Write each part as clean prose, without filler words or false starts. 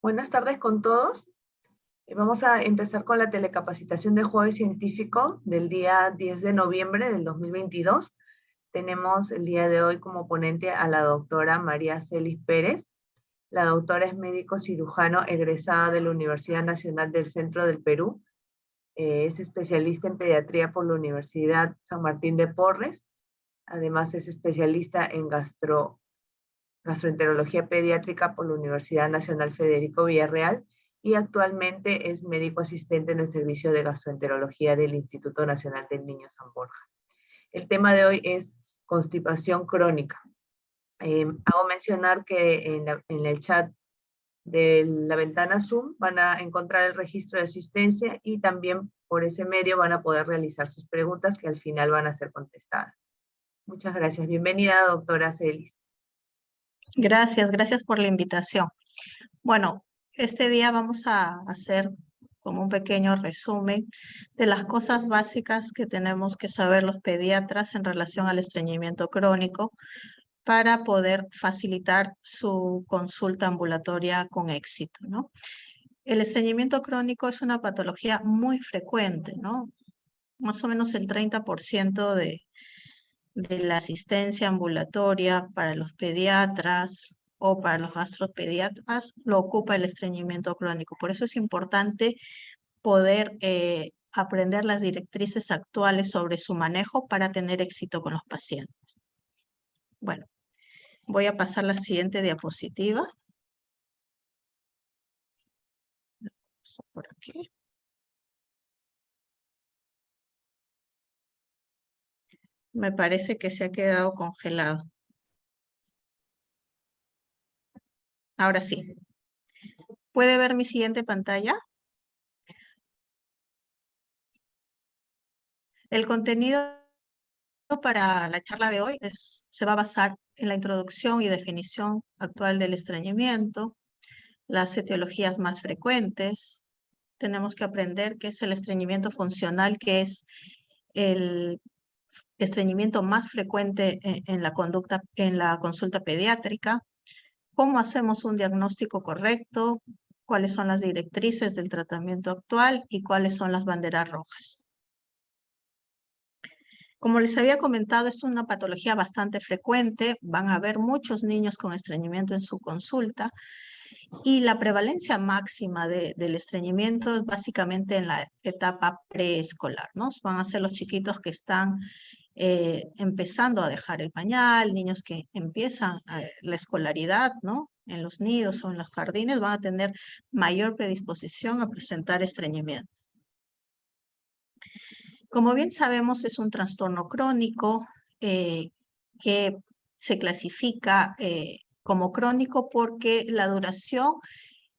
Buenas tardes con todos. Vamos a empezar con la telecapacitación de Jueves Científico del día 10 de noviembre del 2022. Tenemos el día de hoy como ponente a la doctora María Celis Pérez. La doctora es médico cirujano egresada de la Universidad Nacional del Centro del Perú. Es especialista en pediatría por la Universidad San Martín de Porres. Además es especialista en gastroenterología pediátrica por la Universidad Nacional Federico Villarreal y actualmente es médico asistente en el servicio de gastroenterología del Instituto Nacional del Niño San Borja. El tema de hoy es constipación crónica. Hago mencionar que en el chat de la ventana Zoom van a encontrar el registro de asistencia y también por ese medio van a poder realizar sus preguntas que al final van a ser contestadas. Muchas gracias. Bienvenida, doctora Celis. Gracias por la invitación. Bueno, este día vamos a hacer como un pequeño resumen de las cosas básicas que tenemos que saber los pediatras en relación al estreñimiento crónico para poder facilitar su consulta ambulatoria con éxito, ¿no? El estreñimiento crónico es una patología muy frecuente, ¿no? Más o menos el 30% de la asistencia ambulatoria para los pediatras o para los gastropediatras lo ocupa el estreñimiento crónico. Por eso es importante poder aprender las directrices actuales sobre su manejo para tener éxito con los pacientes. Bueno, voy a pasar la siguiente diapositiva. Por aquí. Me parece que se ha quedado congelado. Ahora sí. ¿Puede ver mi siguiente pantalla? El contenido para la charla de hoy se va a basar en la introducción y definición actual del estreñimiento, las etiologías más frecuentes. Tenemos que aprender qué es el estreñimiento funcional, que es el estreñimiento más frecuente en la consulta pediátrica, cómo hacemos un diagnóstico correcto, cuáles son las directrices del tratamiento actual y cuáles son las banderas rojas. Como les había comentado, es una patología bastante frecuente. Van a haber muchos niños con estreñimiento en su consulta y la prevalencia máxima del estreñimiento es básicamente en la etapa preescolar, ¿no? Van a ser los chiquitos que están empezando a dejar el pañal, niños que empiezan la escolaridad, ¿no? En los nidos o en los jardines van a tener mayor predisposición a presentar estreñimiento. Como bien sabemos, es un trastorno crónico que se clasifica como crónico porque la duración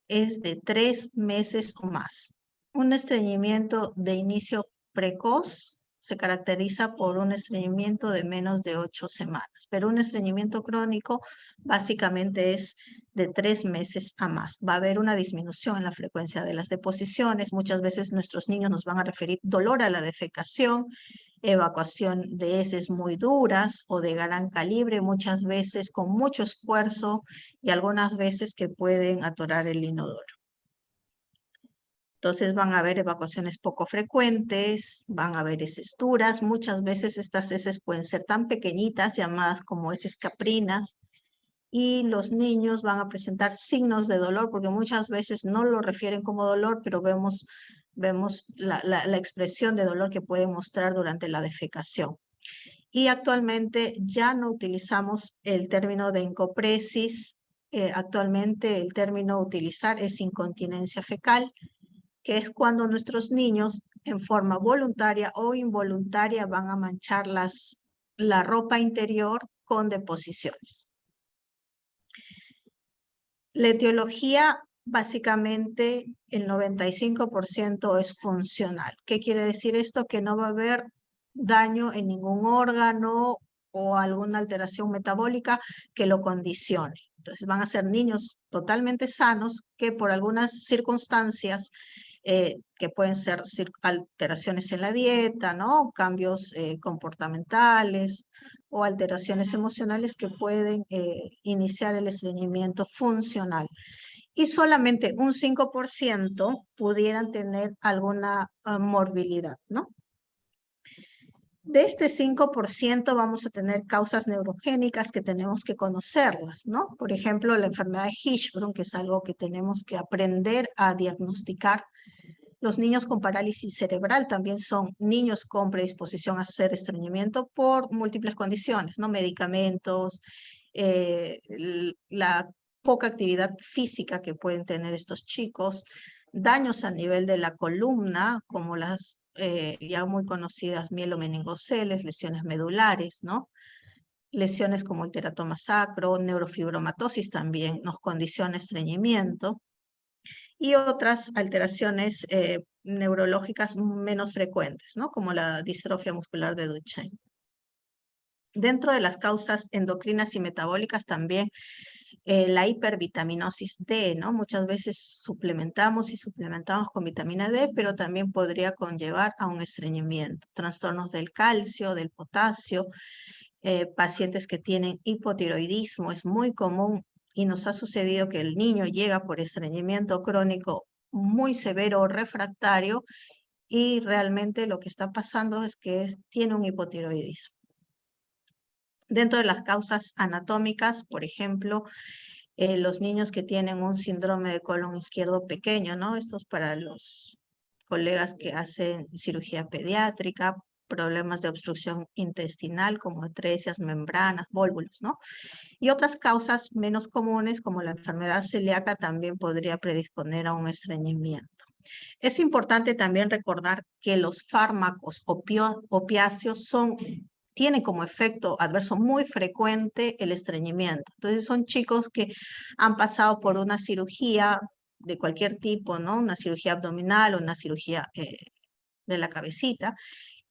es de 3 meses o más. Un estreñimiento de inicio precoz se caracteriza por un estreñimiento de menos de 8 semanas, pero un estreñimiento crónico básicamente es de 3 meses a más. Va a haber una disminución en la frecuencia de las deposiciones. Muchas veces nuestros niños nos van a referir dolor a la defecación, evacuación de heces muy duras o de gran calibre, muchas veces con mucho esfuerzo y algunas veces que pueden atorar el inodoro. Entonces van a haber evacuaciones poco frecuentes, van a haber heces duras. Muchas veces estas heces pueden ser tan pequeñitas, llamadas como heces caprinas, y los niños van a presentar signos de dolor, porque muchas veces no lo refieren como dolor, pero vemos la expresión de dolor que pueden mostrar durante la defecación. Y actualmente ya no utilizamos el término de encopresis. Actualmente el término a utilizar es incontinencia fecal, que es cuando nuestros niños en forma voluntaria o involuntaria van a manchar la ropa interior con deposiciones. La etiología, básicamente, el 95% es funcional. ¿Qué quiere decir esto? Que no va a haber daño en ningún órgano o alguna alteración metabólica que lo condicione. Entonces van a ser niños totalmente sanos que por algunas circunstancias que pueden ser alteraciones en la dieta, ¿no? Cambios comportamentales o alteraciones emocionales que pueden iniciar el estreñimiento funcional. y solamente un 5% pudieran tener alguna morbilidad, ¿no? De este 5% vamos a tener causas neurogénicas que tenemos que conocerlas, ¿no? Por ejemplo, la enfermedad de Hirschsprung, que es algo que tenemos que aprender a diagnosticar. Los niños con parálisis cerebral también son niños con predisposición a hacer estreñimiento por múltiples condiciones, ¿no? Medicamentos, la poca actividad física que pueden tener estos chicos, daños a nivel de la columna, como las ya muy conocidas mielomeningoceles, lesiones medulares, ¿no? Lesiones como el teratoma sacro, neurofibromatosis también nos condiciona estreñimiento y otras alteraciones neurológicas menos frecuentes, ¿no? Como la distrofia muscular de Duchenne. Dentro de las causas endocrinas y metabólicas también la hipervitaminosis D, ¿no? Muchas veces suplementamos con vitamina D, pero también podría conllevar a un estreñimiento. Trastornos del calcio, del potasio, pacientes que tienen hipotiroidismo, es muy común y nos ha sucedido que el niño llega por estreñimiento crónico muy severo o refractario y realmente lo que está pasando es que tiene un hipotiroidismo. Dentro de las causas anatómicas, por ejemplo, los niños que tienen un síndrome de colon izquierdo pequeño, ¿no? Esto es para los colegas que hacen cirugía pediátrica, problemas de obstrucción intestinal como atresias, membranas, vólvulos, ¿no? Y otras causas menos comunes como la enfermedad celíaca también podría predisponer a un estreñimiento. Es importante también recordar que los fármacos opiáceos tienen como efecto adverso muy frecuente el estreñimiento. Entonces son chicos que han pasado por una cirugía de cualquier tipo, ¿no? Una cirugía abdominal o una cirugía de la cabecita,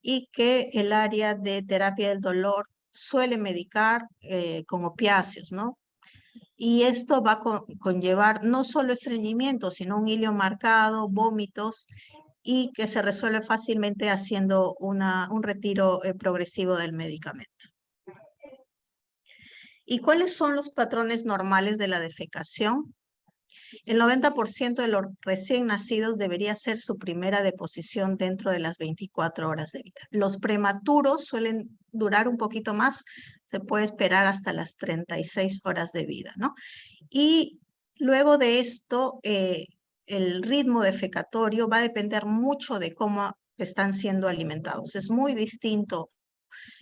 y que el área de terapia del dolor suele medicar con opiáceos, ¿no? Y esto va a conllevar no solo estreñimiento, sino un hilio marcado, vómitos, y que se resuelve fácilmente haciendo un retiro progresivo del medicamento. ¿Y cuáles son los patrones normales de la defecación? El 90% de los recién nacidos debería ser su primera deposición dentro de las 24 horas de vida. Los prematuros suelen durar un poquito más, se puede esperar hasta las 36 horas de vida, ¿no? Y luego de esto, el ritmo defecatorio va a depender mucho de cómo están siendo alimentados. Es muy distinto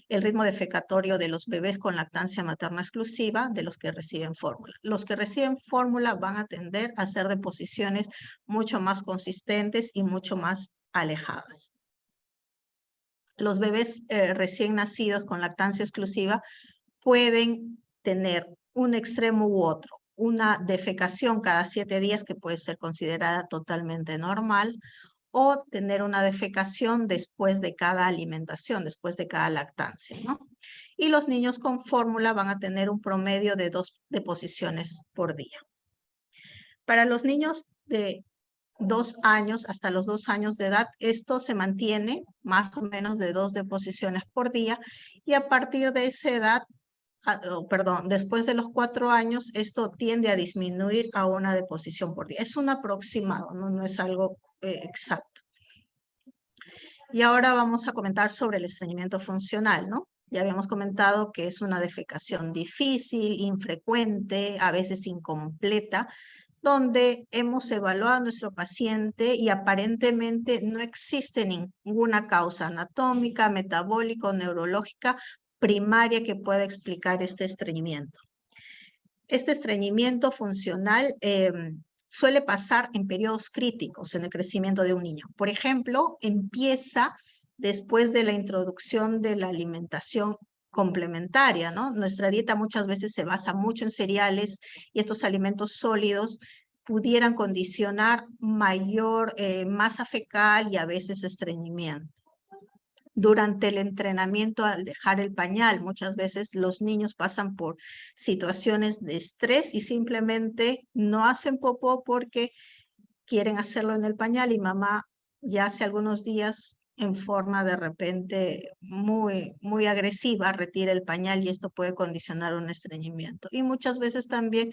el ritmo defecatorio de los bebés con lactancia materna exclusiva de los que reciben fórmula. Los que reciben fórmula van a tender a hacer deposiciones mucho más consistentes y mucho más alejadas. Los bebés recién nacidos con lactancia exclusiva pueden tener un extremo u otro, una defecación cada 7 días que puede ser considerada totalmente normal, o tener una defecación después de cada alimentación, después de cada lactancia, ¿no? Y los niños con fórmula van a tener un promedio de 2 deposiciones por día. Para los niños de 2 años, hasta los 2 años de edad, esto se mantiene más o menos de 2 deposiciones por día, y a partir de esa edad, después de los 4 años, esto tiende a disminuir a una deposición por día. Es un aproximado, no es algo exacto. Y ahora vamos a comentar sobre el estreñimiento funcional, ¿no? Ya habíamos comentado que es una defecación difícil, infrecuente, a veces incompleta, donde hemos evaluado a nuestro paciente y aparentemente no existe ninguna causa anatómica, metabólica o neurológica primaria que pueda explicar este estreñimiento. Este estreñimiento funcional suele pasar en periodos críticos en el crecimiento de un niño. Por ejemplo, empieza después de la introducción de la alimentación complementaria, ¿no? Nuestra dieta muchas veces se basa mucho en cereales y estos alimentos sólidos pudieran condicionar mayor masa fecal y a veces estreñimiento. Durante el entrenamiento, al dejar el pañal, muchas veces los niños pasan por situaciones de estrés y simplemente no hacen popó porque quieren hacerlo en el pañal y mamá ya hace algunos días en forma de repente muy agresiva retira el pañal y esto puede condicionar un estreñimiento. Y muchas veces también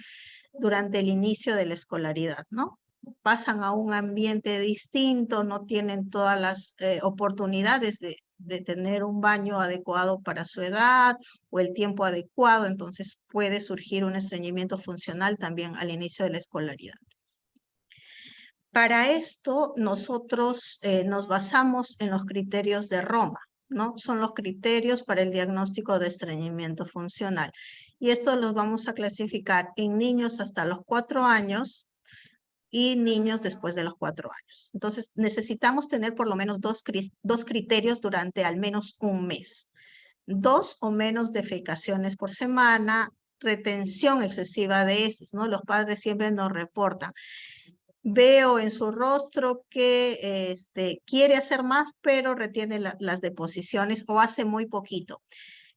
durante el inicio de la escolaridad, ¿no? Pasan a un ambiente distinto, no tienen todas las oportunidades de tener un baño adecuado para su edad o el tiempo adecuado, entonces puede surgir un estreñimiento funcional también al inicio de la escolaridad. Para esto, nosotros nos basamos en los criterios de Roma, ¿no? Son los criterios para el diagnóstico de estreñimiento funcional. Y estos los vamos a clasificar en niños hasta los 4 años y niños después de los 4 años. Entonces, necesitamos tener por lo menos dos criterios durante al menos un mes. 2 o menos defecaciones por semana, retención excesiva de heces, ¿no? Los padres siempre nos reportan. Veo en su rostro que quiere hacer más, pero retiene las deposiciones o hace muy poquito.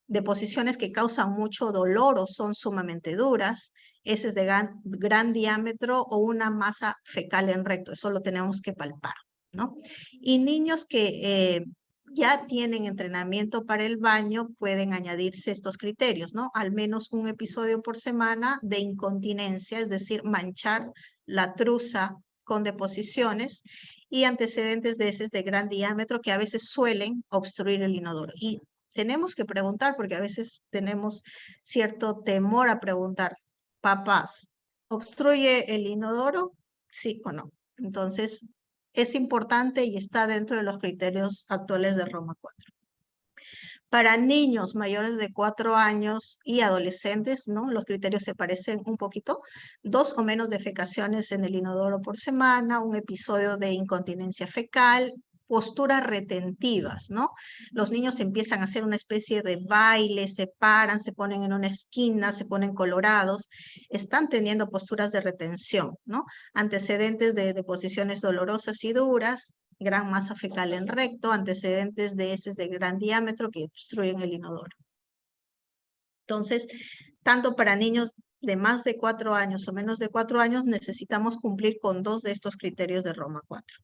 Deposiciones que causan mucho dolor o son sumamente duras, heces de gran diámetro o una masa fecal en recto. Eso lo tenemos que palpar, ¿no? Y niños que ya tienen entrenamiento para el baño, pueden añadirse estos criterios, ¿no? Al menos un episodio por semana de incontinencia, es decir, manchar la truza con deposiciones y antecedentes de heces de gran diámetro que a veces suelen obstruir el inodoro. Y tenemos que preguntar porque a veces tenemos cierto temor a preguntar, papás, ¿obstruye el inodoro? Sí o no. Entonces, es importante y está dentro de los criterios actuales de Roma 4. Para niños mayores de 4 años y adolescentes, ¿no? Los criterios se parecen un poquito. 2 o menos defecaciones en el inodoro por semana, un episodio de incontinencia fecal, posturas retentivas, ¿no? Los niños empiezan a hacer una especie de baile, se paran, se ponen en una esquina, se ponen colorados, están teniendo posturas de retención, ¿no? Antecedentes de deposiciones dolorosas y duras, gran masa fecal en recto, antecedentes de heces de gran diámetro que obstruyen el inodoro. Entonces, tanto para niños de más de 4 años o menos de 4 años, necesitamos cumplir con 2 de estos criterios de Roma 4.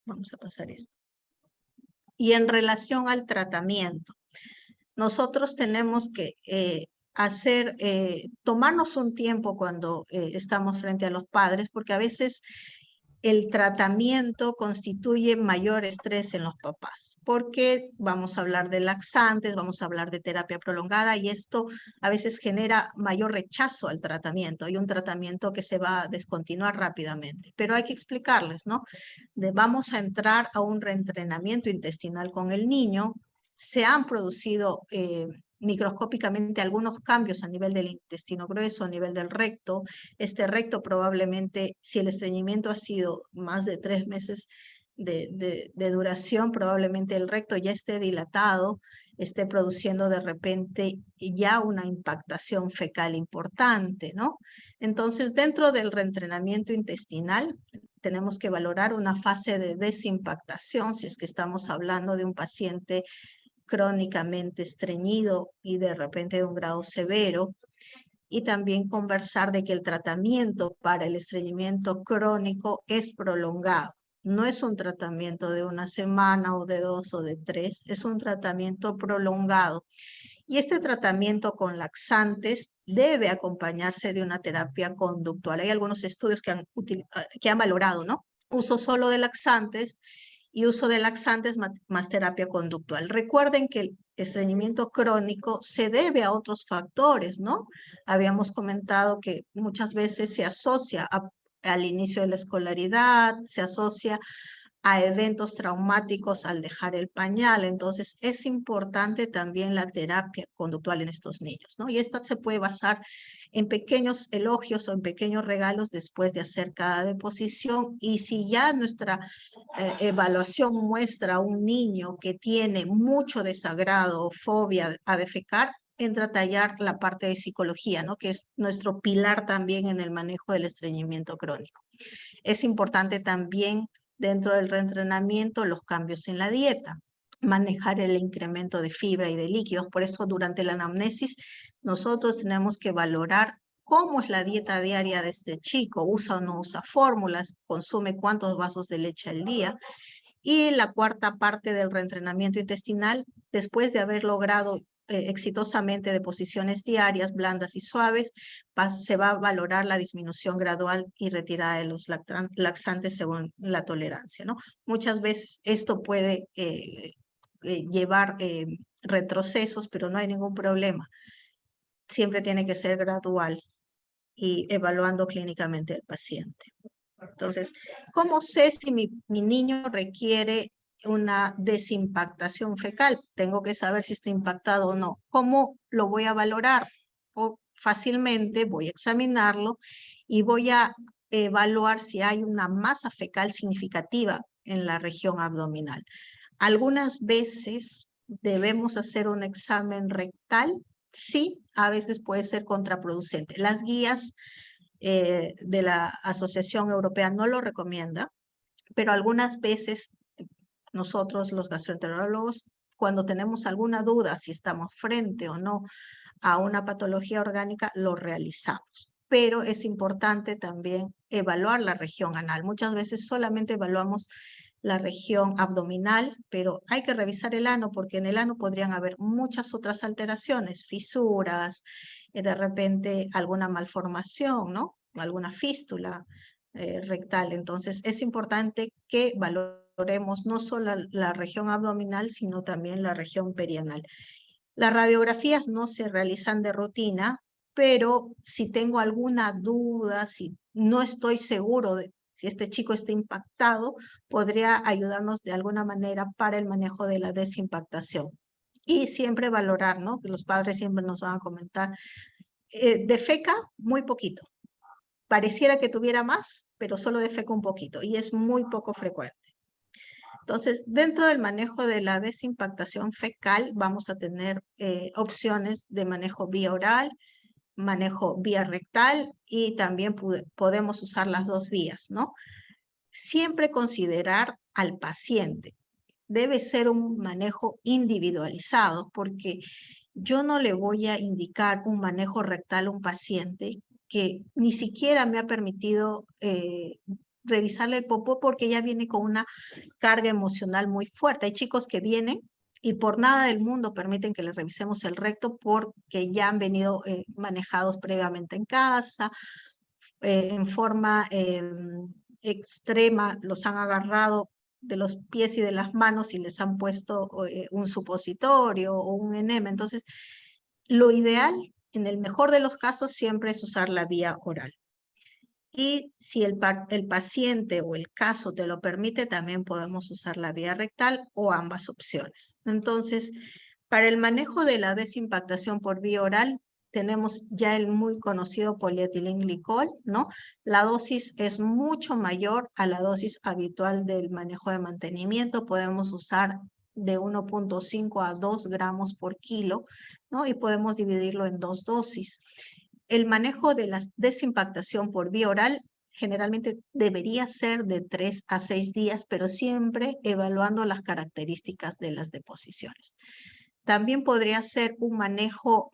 Vamos a pasar esto. Y en relación al tratamiento, nosotros tenemos que tomarnos un tiempo cuando estamos frente a los padres, porque a veces el tratamiento constituye mayor estrés en los papás, porque vamos a hablar de laxantes, vamos a hablar de terapia prolongada y esto a veces genera mayor rechazo al tratamiento. Hay un tratamiento que se va a descontinuar rápidamente, pero hay que explicarles, ¿no? Vamos a entrar a un reentrenamiento intestinal con el niño. Se han producido microscópicamente algunos cambios a nivel del intestino grueso, a nivel del recto. Este recto probablemente, si el estreñimiento ha sido más de 3 meses de duración, probablemente el recto ya esté dilatado, esté produciendo de repente ya una impactación fecal importante, ¿no? Entonces, dentro del reentrenamiento intestinal, tenemos que valorar una fase de desimpactación, si es que estamos hablando de un paciente crónicamente estreñido y de repente de un grado severo, y también conversar de que el tratamiento para el estreñimiento crónico es prolongado. No es un tratamiento de 1 semana o de 2 o de 3, es un tratamiento prolongado. Y este tratamiento con laxantes debe acompañarse de una terapia conductual. Hay algunos estudios que han valorado, ¿no? Uso solo de laxantes y uso de laxantes más terapia conductual. Recuerden que el estreñimiento crónico se debe a otros factores, ¿no? Habíamos comentado que muchas veces se asocia al inicio de la escolaridad, se asocia a eventos traumáticos al dejar el pañal. Entonces, es importante también la terapia conductual en estos niños, ¿no? Y esta se puede basar en pequeños elogios o en pequeños regalos después de hacer cada deposición. Y si ya nuestra evaluación muestra a un niño que tiene mucho desagrado o fobia a defecar, entra a tallar la parte de psicología, ¿no? Que es nuestro pilar también en el manejo del estreñimiento crónico. Es importante también dentro del reentrenamiento los cambios en la dieta, manejar el incremento de fibra y de líquidos. Por eso durante la anamnesis nosotros tenemos que valorar cómo es la dieta diaria de este chico, usa o no usa fórmulas, consume cuántos vasos de leche al día. Y la cuarta parte del reentrenamiento intestinal, después de haber logrado exitosamente deposiciones diarias, blandas y suaves, se va a valorar la disminución gradual y retirada de los laxantes según la tolerancia, ¿no? Muchas veces esto puede llevar retrocesos, pero no hay ningún problema. Siempre tiene que ser gradual y evaluando clínicamente al paciente. Entonces, ¿cómo sé si mi niño requiere una desimpactación fecal? Tengo que saber si está impactado o no. ¿Cómo lo voy a valorar? O fácilmente voy a examinarlo y voy a evaluar si hay una masa fecal significativa en la región abdominal. Algunas veces debemos hacer un examen rectal. Sí, a veces puede ser contraproducente. Las guías de la Asociación Europea no lo recomienda, pero algunas veces nosotros los gastroenterólogos, cuando tenemos alguna duda si estamos frente o no a una patología orgánica, lo realizamos. Pero es importante también evaluar la región anal. Muchas veces solamente evaluamos la región abdominal, pero hay que revisar el ano porque en el ano podrían haber muchas otras alteraciones, fisuras, de repente alguna malformación, ¿no? Alguna fístula rectal. Entonces es importante que valoremos no solo la región abdominal, sino también la región perianal. Las radiografías no se realizan de rutina, pero si tengo alguna duda, si no estoy seguro de si este chico está impactado, podría ayudarnos de alguna manera para el manejo de la desimpactación. Y siempre valorar, ¿no? Que los padres siempre nos van a comentar, defeca muy poquito. Pareciera que tuviera más, pero solo defeca un poquito y es muy poco frecuente. Entonces, dentro del manejo de la desimpactación fecal, vamos a tener opciones de manejo vía oral, manejo vía rectal y también podemos usar las dos vías, ¿no? Siempre considerar al paciente. Debe ser un manejo individualizado porque yo no le voy a indicar un manejo rectal a un paciente que ni siquiera me ha permitido revisarle el popó porque ya viene con una carga emocional muy fuerte. Hay chicos que vienen y por nada del mundo permiten que les revisemos el recto porque ya han venido manejados previamente en casa, en forma extrema, los han agarrado de los pies y de las manos y les han puesto un supositorio o un enema. Entonces, lo ideal, en el mejor de los casos, siempre es usar la vía oral. Y si el paciente o el caso te lo permite, también podemos usar la vía rectal o ambas opciones. Entonces, para el manejo de la desimpactación por vía oral, tenemos ya el muy conocido polietilenglicol, ¿no? La dosis es mucho mayor a la dosis habitual del manejo de mantenimiento. Podemos usar de 1.5 a 2 gramos por kilo, ¿no? Y podemos dividirlo en dos dosis. El manejo de la desimpactación por vía oral generalmente debería ser de 3 a 6 días, pero siempre evaluando las características de las deposiciones. También podría ser un manejo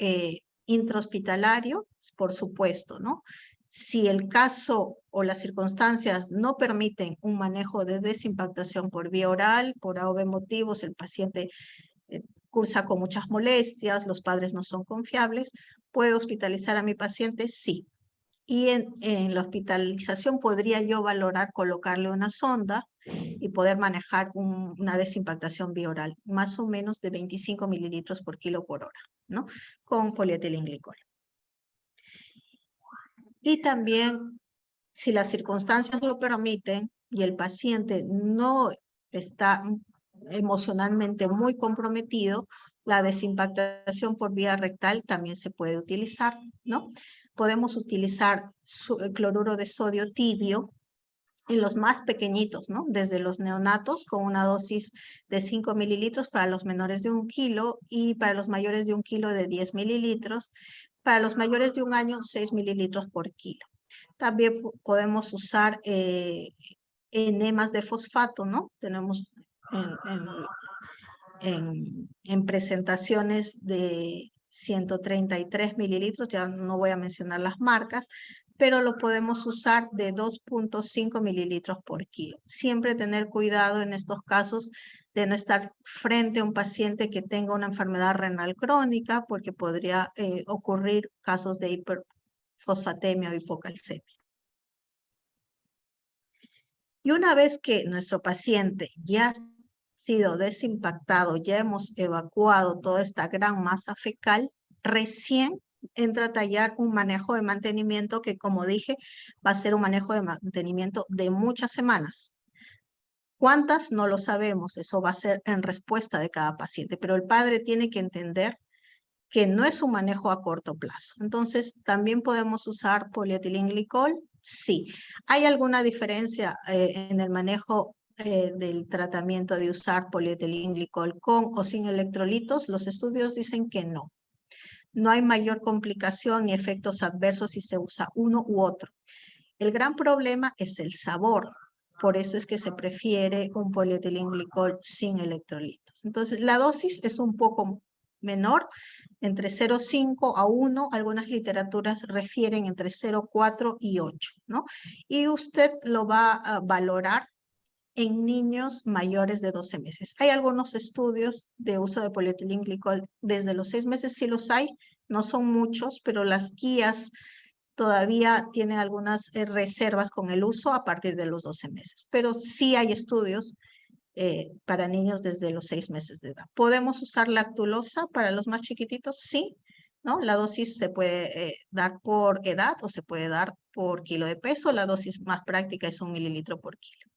intrahospitalario, por supuesto, ¿no? Si el caso o las circunstancias no permiten un manejo de desimpactación por vía oral, por A o B motivos, el paciente cursa con muchas molestias, los padres no son confiables, ¿puedo hospitalizar a mi paciente? Sí. Y en la hospitalización podría yo valorar colocarle una sonda y poder manejar una desimpactación bioral, más o menos de 25 mililitros por kilo por hora, ¿no? Con polietilenglicol. Y también, si las circunstancias lo permiten y el paciente no está emocionalmente muy comprometido, la desimpactación por vía rectal también se puede utilizar, ¿no? Podemos utilizar cloruro de sodio tibio en los más pequeñitos, ¿no? Desde los neonatos con una dosis de 5 mililitros para los menores de 1 kilo y para los mayores de 1 kilo de 10 mililitros. Para los mayores de 1 año, 6 mililitros por kilo. También podemos usar enemas de fosfato, ¿no? Tenemos en presentaciones de 133 mililitros, ya no voy a mencionar las marcas, pero lo podemos usar de 2.5 mililitros por kilo. Siempre tener cuidado en estos casos de no estar frente a un paciente que tenga una enfermedad renal crónica, porque podría ocurrir casos de hiperfosfatemia o hipocalcemia. Y una vez que nuestro paciente ya ha sido desimpactado, ya hemos evacuado toda esta gran masa fecal, recién entra a tallar un manejo de mantenimiento que, como dije, va a ser un manejo de mantenimiento de muchas semanas. ¿Cuántas? No lo sabemos, eso va a ser en respuesta de cada paciente, pero el padre tiene que entender que no es un manejo a corto plazo. Entonces, ¿también podemos usar polietilenglicol? Sí. ¿Hay alguna diferencia en el manejo del tratamiento de usar polietilenglicol con o sin electrolitos? Los estudios dicen que no. No hay mayor complicación ni efectos adversos si se usa uno u otro. El gran problema es el sabor. Por eso es que se prefiere un polietilenglicol sin electrolitos. Entonces, la dosis es un poco menor, entre 0,5 a 1. Algunas literaturas refieren entre 0,4 y 8, ¿no? Y usted lo va a valorar en niños mayores de 12 meses. Hay algunos estudios de uso de polietilenglicol desde los 6 meses, sí los hay, no son muchos, pero las guías todavía tienen algunas reservas con el uso a partir de los 12 meses. Pero sí hay estudios para niños desde los 6 meses de edad. ¿Podemos usar lactulosa para los más chiquititos? Sí, ¿no? La dosis se puede dar por edad o se puede dar por kilo de peso. La dosis más práctica es 1 mililitro por kilo.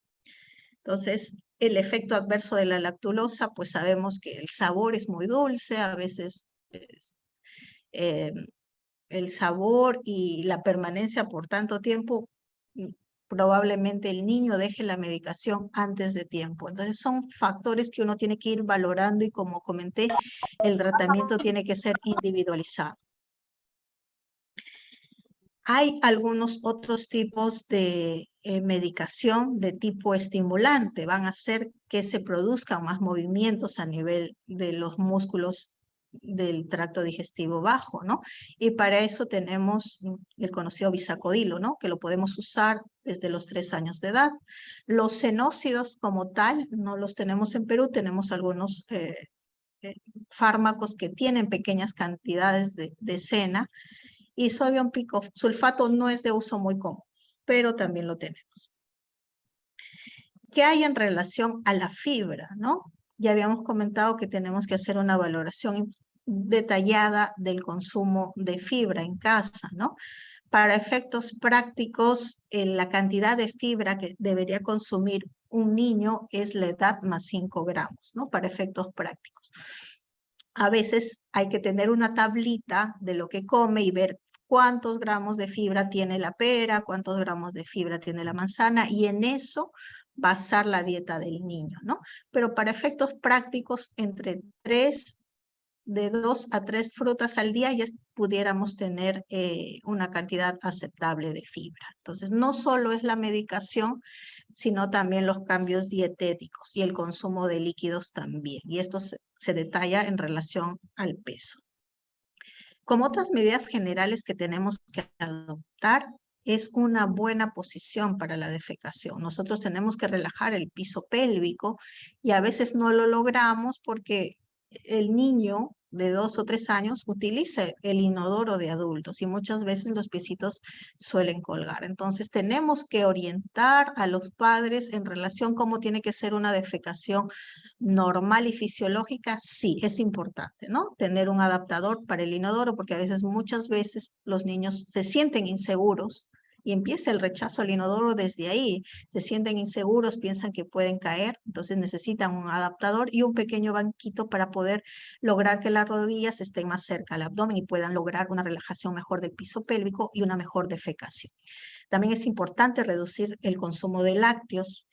Entonces, el efecto adverso de la lactulosa, pues sabemos que el sabor es muy dulce, a veces el sabor y la permanencia por tanto tiempo, probablemente el niño deje la medicación antes de tiempo. Entonces son factores que uno tiene que ir valorando y, como comenté, el tratamiento tiene que ser individualizado. Hay algunos otros tipos de medicación de tipo estimulante, van a hacer que se produzcan más movimientos a nivel de los músculos del tracto digestivo bajo, ¿no? Y para eso tenemos el conocido bisacodilo, ¿no? Que lo podemos usar desde los 3 años de edad. Los senócidos como tal no los tenemos en Perú, tenemos algunos fármacos que tienen pequeñas cantidades de sena, y sodio sulfato no es de uso muy común, pero también lo tenemos. ¿Qué hay en relación a la fibra, no? Ya habíamos comentado que tenemos que hacer una valoración detallada del consumo de fibra en casa, ¿no? Para efectos prácticos, la cantidad de fibra que debería consumir un niño es la edad más 5 gramos, ¿no? Para efectos prácticos. A veces hay que tener una tablita de lo que come y ver cuántos gramos de fibra tiene la pera, cuántos gramos de fibra tiene la manzana, y en eso basar la dieta del niño, ¿no? Pero para efectos prácticos, de 2 a 3 frutas al día ya pudiéramos tener una cantidad aceptable de fibra. Entonces, no solo es la medicación, sino también los cambios dietéticos y el consumo de líquidos también. Y esto se detalla en relación al peso. Como otras medidas generales que tenemos que adoptar, es una buena posición para la defecación. Nosotros tenemos que relajar el piso pélvico y a veces no lo logramos porque el niño de 2 o 3 años utiliza el inodoro de adultos y muchas veces los piecitos suelen colgar. Entonces tenemos que orientar a los padres en relación a cómo tiene que ser una defecación normal y fisiológica. Sí, es importante, ¿no? Tener un adaptador para el inodoro, porque a veces, muchas veces, los niños se sienten inseguros y empieza el rechazo al inodoro desde ahí. Se sienten inseguros, piensan que pueden caer, entonces necesitan un adaptador y un pequeño banquito para poder lograr que las rodillas estén más cerca al abdomen y puedan lograr una relajación mejor del piso pélvico y una mejor defecación. También es importante reducir el consumo de lácteos.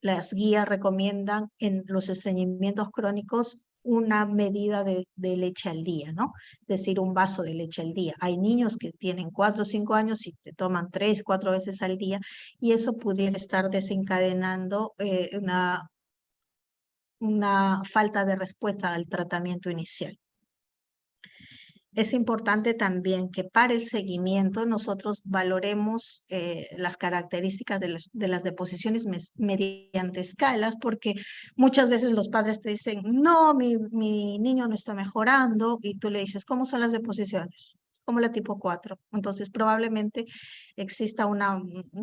Las guías recomiendan en los estreñimientos crónicos una medida de leche al día, ¿no? Es decir, un vaso de leche al día. Hay niños que tienen 4 o 5 años y te toman 3, 4 veces al día, y eso pudiera estar desencadenando una falta de respuesta al tratamiento inicial. es importante también que para el seguimiento nosotros valoremos las características de las deposiciones mediante escalas, porque muchas veces los padres te dicen, no, mi niño no está mejorando, y tú le dices, ¿cómo son las deposiciones? Como la tipo 4. Entonces, probablemente exista una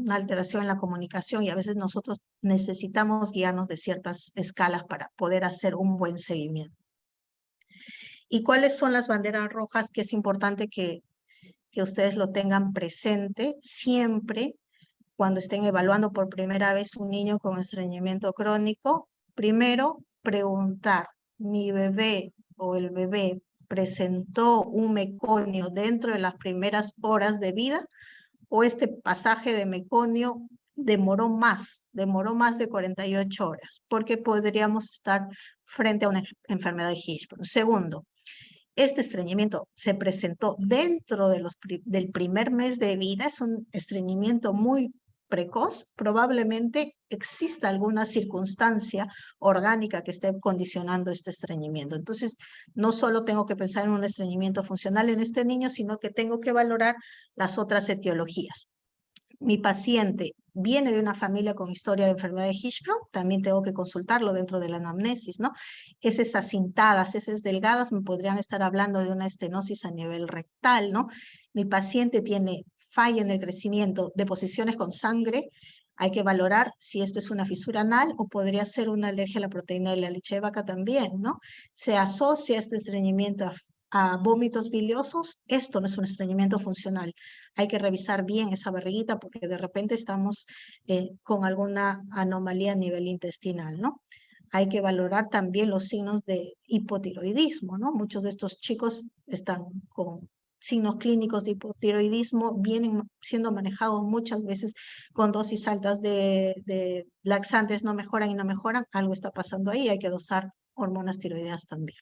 alteración en la comunicación y a veces nosotros necesitamos guiarnos de ciertas escalas para poder hacer un buen seguimiento. ¿Y cuáles son las banderas rojas que es importante que ustedes lo tengan presente siempre cuando estén evaluando por primera vez un niño con estreñimiento crónico? Primero, preguntar, ¿mi bebé o el bebé presentó un meconio dentro de las primeras horas de vida o este pasaje de meconio demoró más de 48 horas? Porque podríamos estar frente a una enfermedad de Hirschsprung. Segundo, este estreñimiento se presentó dentro de del primer mes de vida, es un estreñimiento muy precoz, probablemente exista alguna circunstancia orgánica que esté condicionando este estreñimiento. Entonces, no solo tengo que pensar en un estreñimiento funcional en este niño, sino que tengo que valorar las otras etiologías. Mi paciente viene de una familia con historia de enfermedad de Hirschsprung, también tengo que consultarlo dentro de la anamnesis, ¿no? Heces acintadas, heces delgadas me podrían estar hablando de una estenosis a nivel rectal, ¿no? Mi paciente tiene falla en el crecimiento, deposiciones con sangre, hay que valorar si esto es una fisura anal o podría ser una alergia a la proteína de la leche de vaca también, ¿no? Se asocia este estreñimiento a vómitos biliosos, esto no es un estreñimiento funcional. Hay que revisar bien esa barriguita porque de repente estamos con alguna anomalía a nivel intestinal, ¿no? Hay que valorar también los signos de hipotiroidismo, ¿no? Muchos de estos chicos están con signos clínicos de hipotiroidismo, vienen siendo manejados muchas veces con dosis altas de laxantes, no mejoran y no mejoran, algo está pasando ahí, hay que dosar hormonas tiroideas también.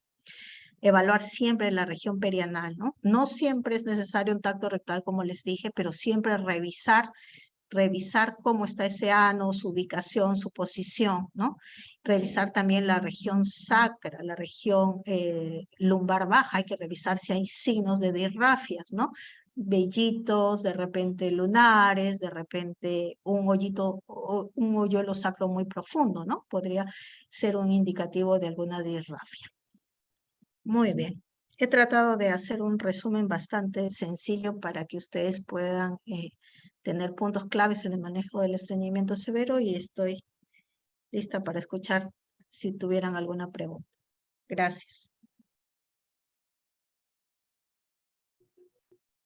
Evaluar siempre la región perianal, ¿no? No siempre es necesario un tacto rectal, como les dije, pero siempre revisar cómo está ese ano, su ubicación, su posición, ¿no? Revisar también la región sacra, la región lumbar baja, hay que revisar si hay signos de disrafias, ¿no? Vellitos, de repente lunares, de repente un hoyito, un hoyuelo sacro muy profundo, ¿no? Podría ser un indicativo de alguna disrafia. Muy bien. He tratado de hacer un resumen bastante sencillo para que ustedes puedan tener puntos claves en el manejo del estreñimiento severo y estoy lista para escuchar si tuvieran alguna pregunta. Gracias.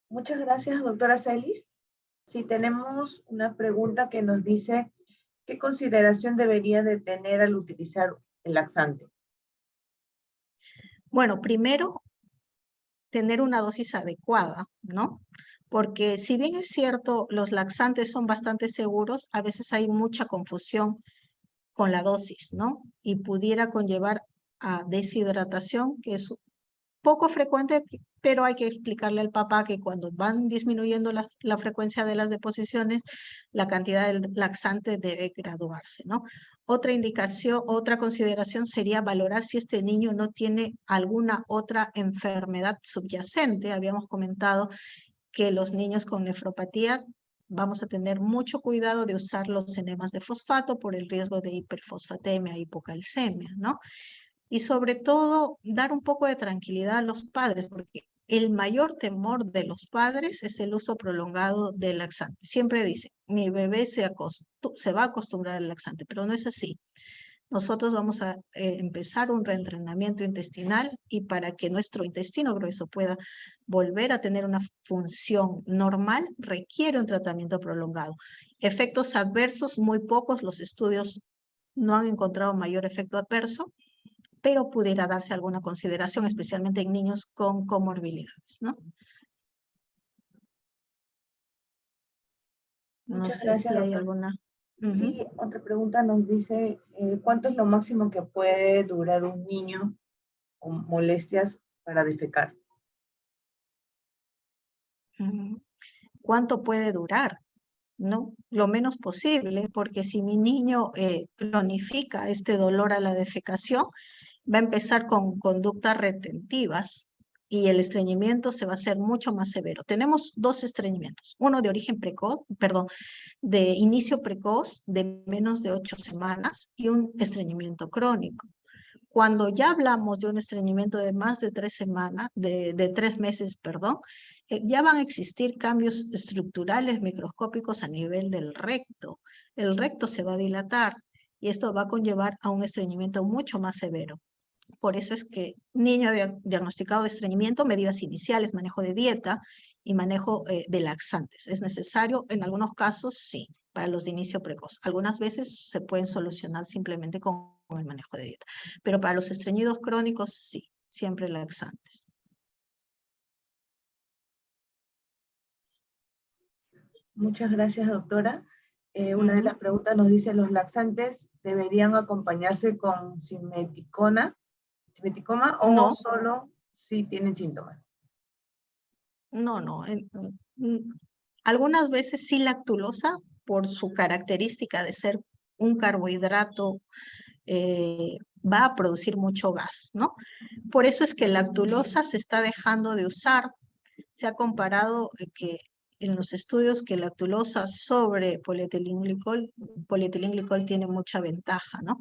Muchas gracias, doctora Celis. Si tenemos una pregunta que nos dice, ¿qué consideración debería de tener al utilizar el laxante? Bueno, primero, tener una dosis adecuada, ¿no? Porque si bien es cierto, los laxantes son bastante seguros, a veces hay mucha confusión con la dosis, ¿no? Y pudiera conllevar a deshidratación, que es poco frecuente, pero hay que explicarle al papá que cuando van disminuyendo la frecuencia de las deposiciones, la cantidad del laxante debe graduarse, ¿no? Otra indicación, otra consideración sería valorar si este niño no tiene alguna otra enfermedad subyacente. Habíamos comentado que los niños con nefropatía vamos a tener mucho cuidado de usar los enemas de fosfato por el riesgo de hiperfosfatemia, hipocalcemia, ¿no? Y sobre todo, dar un poco de tranquilidad a los padres, porque el mayor temor de los padres es el uso prolongado del laxante. Siempre dicen, mi bebé se va a acostumbrar al laxante, pero no es así. Nosotros vamos a empezar un reentrenamiento intestinal y para que nuestro intestino grueso pueda volver a tener una función normal, requiere un tratamiento prolongado. Efectos adversos, muy pocos, los estudios no han encontrado mayor efecto adverso, pero pudiera darse alguna consideración, especialmente en niños con comorbilidades, ¿no? No Muchas sé gracias, si hay doctora. alguna... Sí, otra pregunta nos dice, ¿cuánto es lo máximo que puede durar un niño con molestias para defecar? ¿Cuánto puede durar? ¿No? Lo menos posible, porque si mi niño cronifica este dolor a la defecación, va a empezar con conductas retentivas y el estreñimiento se va a hacer mucho más severo. Tenemos dos estreñimientos, uno de origen precoz, perdón, de inicio precoz de menos de 8 semanas y un estreñimiento crónico. Cuando ya hablamos de un estreñimiento de más de 3 semanas, de 3 meses, perdón, ya van a existir cambios estructurales microscópicos a nivel del recto. El recto se va a dilatar y esto va a conllevar a un estreñimiento mucho más severo. Por eso es que niño diagnosticado de estreñimiento, medidas iniciales, manejo de dieta y manejo de laxantes. ¿Es necesario? En algunos casos sí, para los de inicio precoz. Algunas veces se pueden solucionar simplemente con el manejo de dieta. Pero para los estreñidos crónicos sí, siempre laxantes. Muchas gracias, doctora. Una de las preguntas nos dice, ¿los laxantes deberían acompañarse con simeticona, simeticoma o No, solo si tienen síntomas? no. Algunas veces sí lactulosa por su característica de ser un carbohidrato va a producir mucho gas, ¿no? Por eso es que la lactulosa se está dejando de usar. Se ha comparado que en los estudios que la lactulosa sobre polietilenglicol tiene mucha ventaja, ¿no?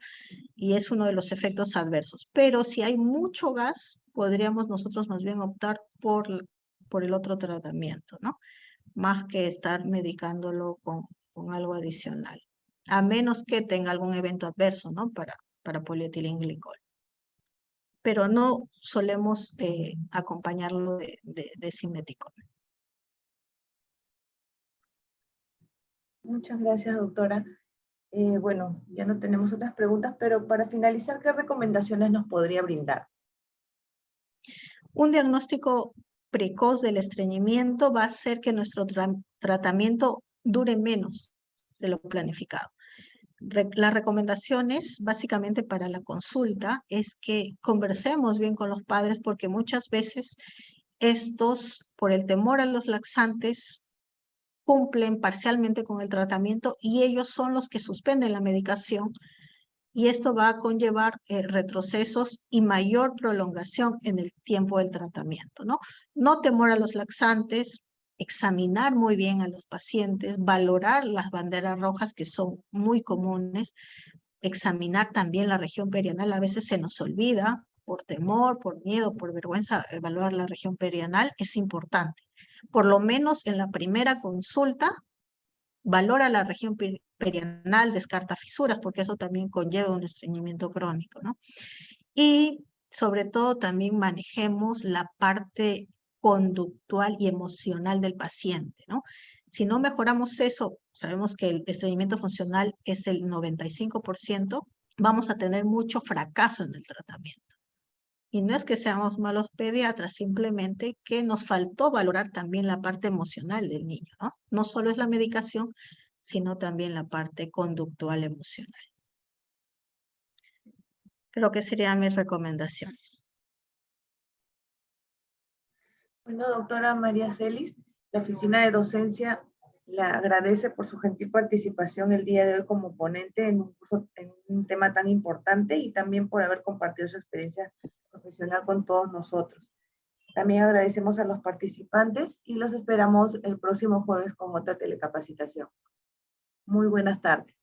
Y es uno de los efectos adversos. Pero si hay mucho gas, podríamos nosotros más bien optar por el otro tratamiento, ¿no? Más que estar medicándolo con algo adicional. A menos que tenga algún evento adverso, ¿no? Para polietilenglicol. Pero no solemos acompañarlo de simeticona. Muchas gracias, doctora. Bueno, ya no tenemos otras preguntas, pero para finalizar, ¿qué recomendaciones nos podría brindar? Un diagnóstico precoz del estreñimiento va a hacer que nuestro tratamiento dure menos de lo planificado. Las recomendaciones básicamente para la consulta es que conversemos bien con los padres porque muchas veces estos, por el temor a los laxantes, cumplen parcialmente con el tratamiento y ellos son los que suspenden la medicación y esto va a conllevar retrocesos y mayor prolongación en el tiempo del tratamiento, ¿no? No temor a los laxantes, examinar muy bien a los pacientes, valorar las banderas rojas que son muy comunes, examinar también la región perianal, a veces se nos olvida por temor, por miedo, por vergüenza, evaluar la región perianal es importante. Por lo menos en la primera consulta, valora la región perianal, descarta fisuras, porque eso también conlleva un estreñimiento crónico, ¿no? Y sobre todo también manejemos la parte conductual y emocional del paciente, ¿no? Si no mejoramos eso, sabemos que el estreñimiento funcional es el 95%, vamos a tener mucho fracaso en el tratamiento. Y no es que seamos malos pediatras, simplemente que nos faltó valorar también la parte emocional del niño, ¿no? No solo es la medicación, sino también la parte conductual emocional. Creo que serían mis recomendaciones. Bueno, doctora María Celis, la Oficina de Docencia le agradece por su gentil participación el día de hoy como ponente en un tema tan importante y también por haber compartido su experiencia profesional con todos nosotros. También agradecemos a los participantes y los esperamos el próximo jueves con otra telecapacitación. Muy buenas tardes.